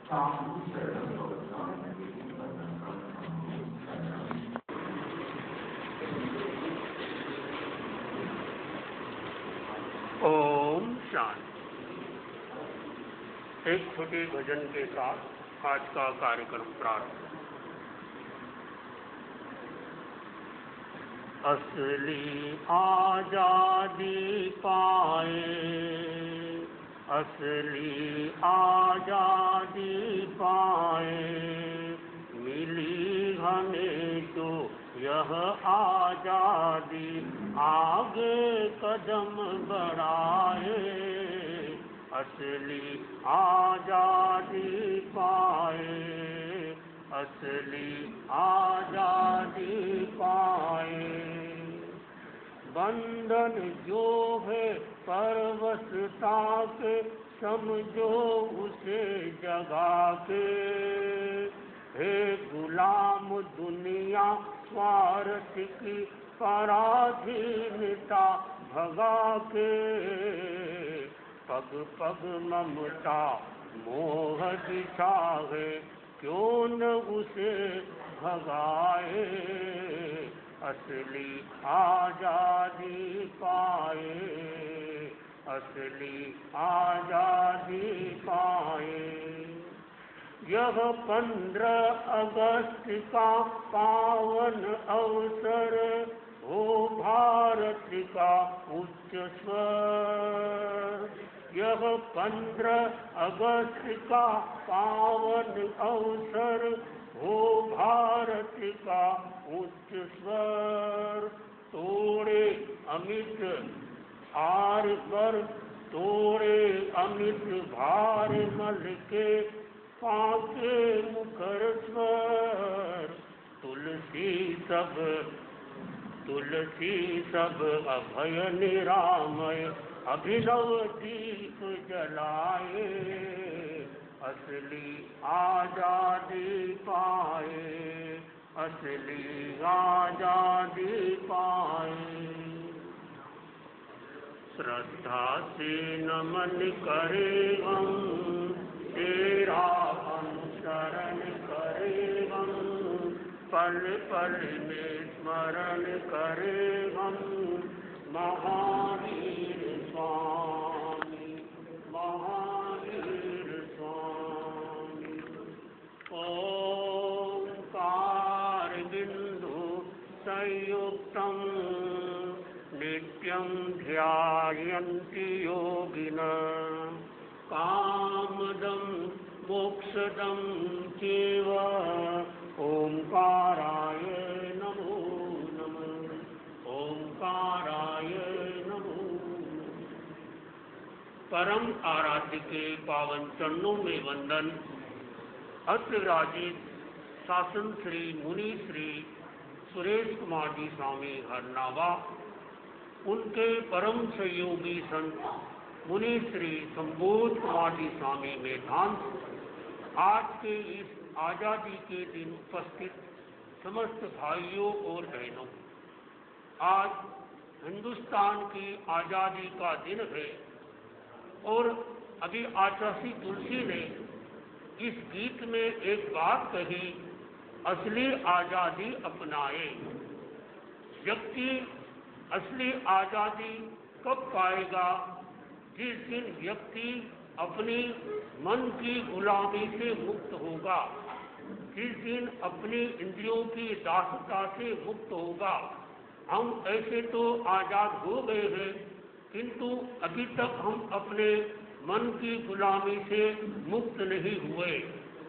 ओम शांति। एक छोटे भजन के साथ आज का कार्यक्रम प्रारंभ। असली आजादी पाए, असली आजादी पाए, मिली हमें तो यह आजादी, आगे कदम बढ़ाए, असली आजादी पाए, असली आजादी पाए। बंधन जो है परवशता के, समझो उसे जगा के, हे गुलाम दुनिया स्वार्थ की पराधीनता भगा के, पग पग ममता मोह दिशा है, क्यों न उसे भगाए, असली आजादी पाए, असली आजादी पाए। यह 15 अगस्त का पावन अवसर हो भारत का उच्च स्वर, यह 15 अगस्त का पावन अवसर हो भारत का उच्च स्वर, तोड़े अमित आर पर, तोड़े अमित भार मल के, पाके मुखर स्वर, तुलसी सब अभय निरामय, अभिनव दीप जलाए, असली आजादी पाए, असली आजादी पाए। श्रद्धा से नमन करे हम, तेरा अनुसरण करे हम, पल पल में स्मरण करे हम, महावीर स्वामी, महावीर स्वामी। ओंकार बिंदु संयुक्तम नित्यं ध्यायन्ति योगिनः, कामदं मोक्षदं चैव, ओंकाराय नमो नमः, ओंकाराय नमो नमः। परम आराध्य के पावन चरणों में वंदन। अत्र विराजित शासन श्री मुनि श्री सुरेश कुमार जी स्वामी हरनावा, उनके परम सहयोगी संत मुनि श्री संबोध कुमार जी स्वामी मेधांत, आज के इस आजादी के दिन उपस्थित समस्त भाइयों और बहनों, आज हिंदुस्तान की आजादी का दिन है और अभी आचार्य तुलसी ने इस गीत में एक बात कही, असली आजादी अपनाए। व्यक्ति असली आजादी कब पाएगा? जिस दिन व्यक्ति अपनी मन की गुलामी से मुक्त होगा, जिस दिन अपनी इंद्रियों की दासता से मुक्त होगा। हम ऐसे तो आजाद हो गए हैं, किंतु अभी तक हम अपने मन की गुलामी से मुक्त नहीं हुए,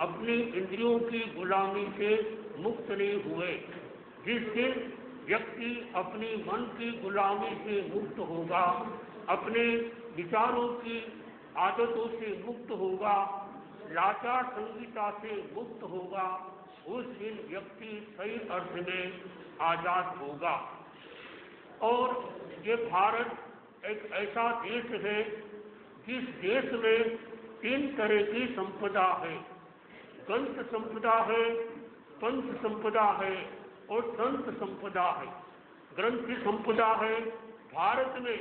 अपनी इंद्रियों की गुलामी से मुक्त नहीं हुए। जिस दिन व्यक्ति अपनी मन की गुलामी से मुक्त होगा, अपने विचारों की आदतों से मुक्त होगा, लाचार संगीता से मुक्त होगा, उस दिन व्यक्ति सही अर्थ में आजाद होगा। और ये भारत एक ऐसा देश है जिस देश में 3 तरह की संपदा है। ग्रंथ संपदा है, पंच संपदा है और संत संपदा है। ग्रंथ संपदा है, भारत में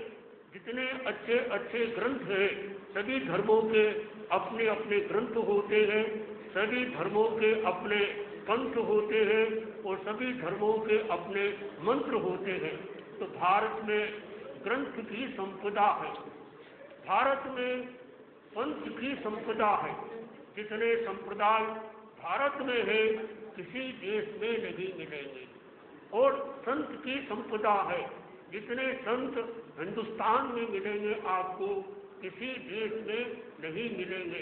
जितने अच्छे अच्छे ग्रंथ हैं, सभी धर्मों के अपने अपने ग्रंथ होते हैं, सभी धर्मों के अपने पंथ होते हैं और सभी धर्मों के अपने मंत्र होते हैं। तो भारत में ग्रंथ की संपदा है, भारत में पंथ की संपदा है। जितने संप्रदाय भारत में है किसी देश में नहीं मिलेंगे। और संत की संपदा है, जितने संत हिंदुस्तान में मिलेंगे आपको किसी देश में नहीं मिलेंगे।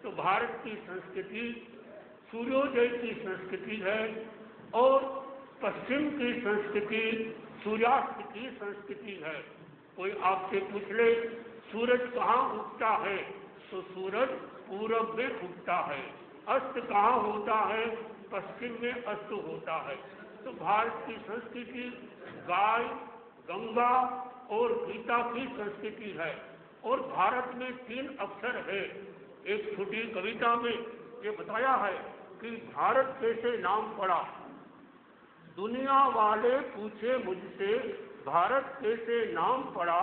तो भारत की संस्कृति सूर्योदय की संस्कृति है और पश्चिम की संस्कृति सूर्यास्त की संस्कृति है। कोई आपसे पूछ ले सूरज कहाँ उगता है, तो सूरज पूरब में उगता है। अस्त कहाँ होता है, पश्चिम में अस्त होता है। तो भारत की संस्कृति गाय, गंगा और गीता की संस्कृति है। और भारत में 3 अक्षर है। एक छोटी कविता में ये बताया है कि भारत कैसे नाम पड़ा। दुनिया वाले पूछे मुझसे भारत कैसे नाम पड़ा,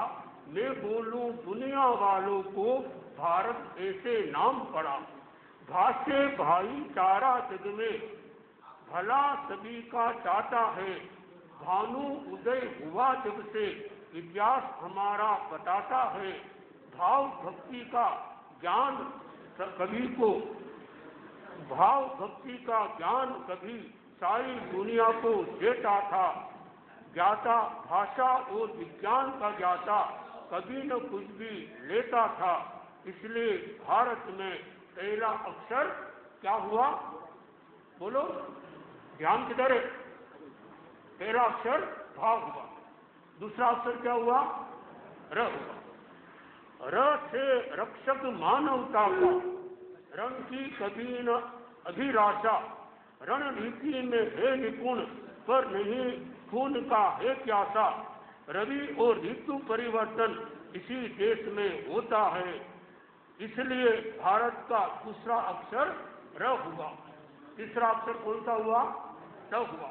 मैं बोलूं दुनिया वालों को भारत ऐसे नाम पड़ा। भाषे भाईचारा जग में भला सभी का चाहता है, भानु उदय हुआ जब से इतिहास हमारा बताता है। भाव भक्ति का ज्ञान कभी को, भाव भक्ति का ज्ञान कभी सारी दुनिया को देता था। ज्ञाता भाषा और विज्ञान का ज्ञाता कभी न कुछ भी लेता था। इसलिए भारत में पहला अक्षर क्या हुआ, बोलो, ध्यान किधर है? पहला अक्षर भा हुआ। दूसरा अक्षर क्या हुआ, र हुआ। र से रक्षक मानवता का, रण की कभी न अभिलाषा, रणनीति में है निपुण पर नहीं खून का है प्यासा। रवि और ऋतु परिवर्तन इसी देश में होता है, इसलिए भारत का दूसरा अक्षर र हुआ। तीसरा अक्षर कौन सा हुआ, त हुआ।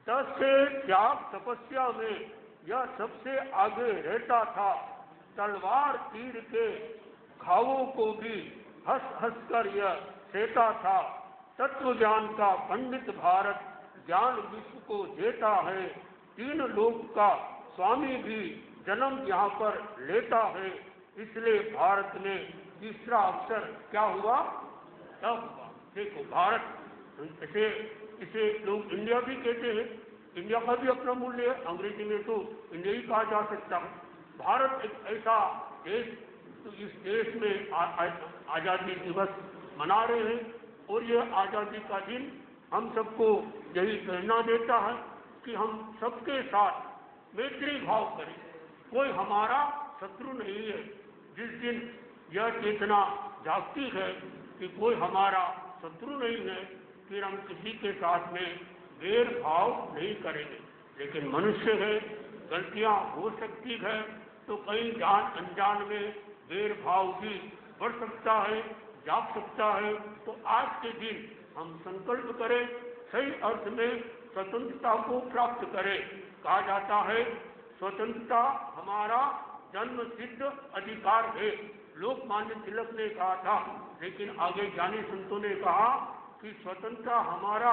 त से त्याग तपस्या में यह सबसे आगे रहता था। तलवार तीर के घावों को भी हंस हंस कर यह सहता था। तत्व ज्ञान का पंडित भारत ज्ञान विश्व को देता है। 3 लोक का स्वामी भी जन्म यहाँ पर लेता है, इसलिए भारत में तीसरा अक्षर क्या हुआ, तब हुआ। देखो भारत इसे लोग इंडिया भी कहते हैं, इंडिया का भी अपना मूल्य है, अंग्रेजी में तो इंडिया ही कहा जा सकता है। भारत एक ऐसा देश, तो इस देश में आज़ादी दिवस मना रहे हैं और यह आज़ादी का दिन हम सबको यही प्रेरणा देता है कि हम सबके साथ मैत्री भाव करें। कोई हमारा शत्रु नहीं है। जिस दिन यह चेतना जागती है कि कोई हमारा शत्रु नहीं है, फिर हम किसी के साथ में वैर भाव नहीं करेंगे। लेकिन मनुष्य है, गलतियां हो सकती है, तो कहीं जान अनजान में वैर भाव भी बढ़ सकता है, जाग सकता है। तो आज के दिन हम संकल्प करें, सही अर्थ में स्वतंत्रता को प्राप्त करें। कहा जाता है स्वतंत्रता हमारा जन्म सिद्ध अधिकार है, लोकमान्य तिलक ने कहा था। लेकिन आगे ज्ञानी संतों ने कहा कि स्वतंत्रता हमारा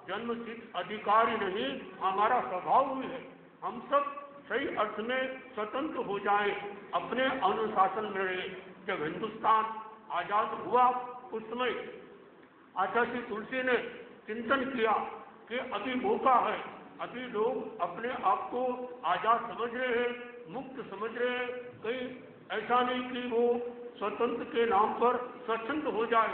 जन्म सिद्ध अधिकार ही नहीं, हमारा स्वभाव भी है। हम सब सही अर्थ में स्वतंत्र हो जाएं, अपने अनुशासन में रहे। जब हिंदुस्तान आजाद हुआ उस समय आचार्य तुलसी ने चिंतन किया कि अभी मौका है, अभी लोग अपने आप को आजाद समझ रहे हैं, मुक्त समझ रहे हैं, कहीं ऐसा नहीं कि वो स्वतंत्र के नाम पर स्वच्छंद हो जाए।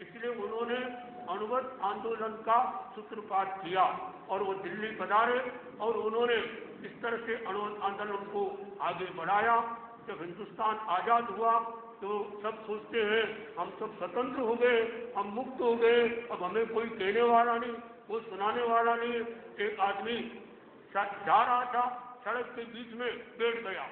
इसलिए उन्होंने अणुवत आंदोलन का सूत्रपात किया और वो दिल्ली पधारे और उन्होंने इस तरह से अणुवत आंदोलन को आगे बढ़ाया। जब हिंदुस्तान आजाद हुआ तो सब सोचते हैं हम सब स्वतंत्र हो गए, हम मुक्त हो गए, अब हमें कोई कहने वाला नहीं, कोई सुनाने वाला नहीं। एक आदमी जा रहा था, सड़क के बीच में बैठ गया।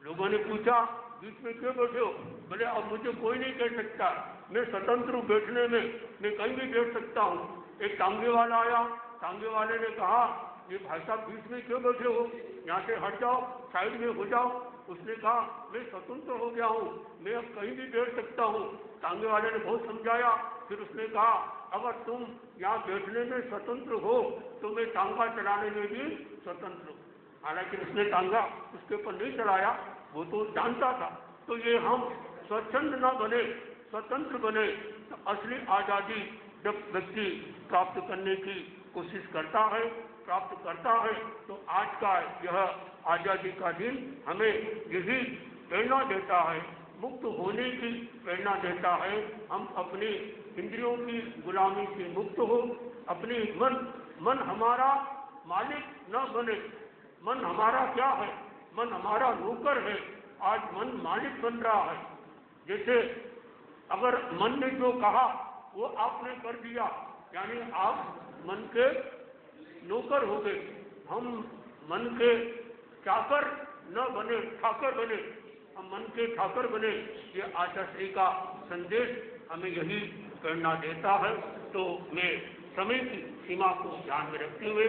लोगों ने पूछा बीच में क्यों बैठे हो? बोले अब मुझे कोई नहीं कह सकता, मैं स्वतंत्र हूँ बैठने में, मैं कहीं भी बैठ सकता हूँ। एक टांगे वाला आया, टांगे वाले ने कहा ये भाई साहब बीच में क्यों बैठे हो, यहाँ से हट जाओ, साइड में हो जाओ। उसने कहा मैं स्वतंत्र हो गया हूँ, मैं अब कहीं भी बैठ सकता हूँ। टांगे वाले ने बहुत समझाया, फिर उसने कहा अगर तुम यहाँ बैठने में स्वतंत्र हो तो मैं टांगा चलाने में भी स्वतंत्र हूँ। हालांकि उसने टांगा उसके ऊपर नहीं चलाया, वो तो जानता था। तो ये हम स्वच्छंद न बने, स्वतंत्र बने तो असली आज़ादी जब व्यक्ति प्राप्त करने की कोशिश करता है, प्राप्त करता है, तो आज का यह आज़ादी का दिन हमें यही प्रेरणा देता है, मुक्त होने की प्रेरणा देता है। हम अपनी इंद्रियों की गुलामी से मुक्त हो, अपनी मन हमारा मालिक न बने। मन हमारा क्या है? मन हमारा नौकर है। आज मन मालिक बन रहा है। जैसे अगर मन ने जो कहा वो आपने कर दिया, यानी आप मन के नौकर हो गए। हम मन के चाकर न बने, ठाकर बने, हम मन के ठाकर बने। ये आचार्य का संदेश हमें यही प्रेरणा देता है। तो मैं समय की सीमा को ध्यान में रखते हुए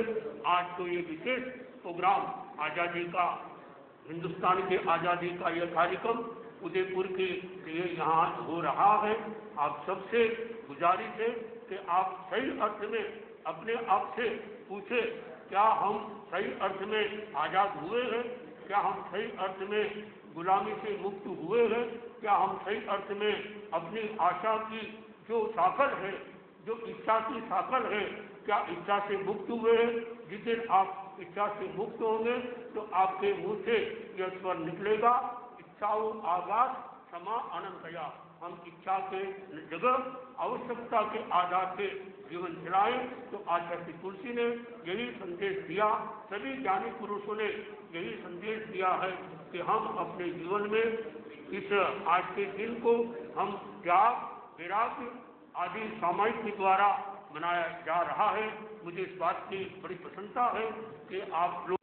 आज तो ये विशेष प्रोग्राम आज़ादी का, हिंदुस्तान के आज़ादी का यह कार्यक्रम उदयपुर के लिए यहाँ हो रहा है। आप सबसे गुजारिश है कि आप सही अर्थ में अपने आप से पूछे, क्या हम सही अर्थ में आज़ाद हुए हैं? क्या हम सही अर्थ में गुलामी से मुक्त हुए हैं? क्या हम सही अर्थ में अपनी आशा की जो साकल है, जो इच्छा की साकल है, क्या इच्छा से मुक्त हुए हैं? जिस दिन आप इच्छा से मुक्त होंगे तो आपके मुंह से यह स्वर निकलेगा, इच्छाओं आगाज समा अनंतया। हम इच्छा के जगह आवश्यकता के आधार से जीवन चलाएं। तो आचार्य तुलसी ने यही संदेश दिया, सभी ज्ञानी पुरुषों ने यही संदेश दिया है कि हम अपने जीवन में इस आज के दिन को हम त्याग, वैराग्य आदि सामायिक के द्वारा मनाया जा रहा है। मुझे इस बात की बड़ी प्रसन्नता है कि आप लोग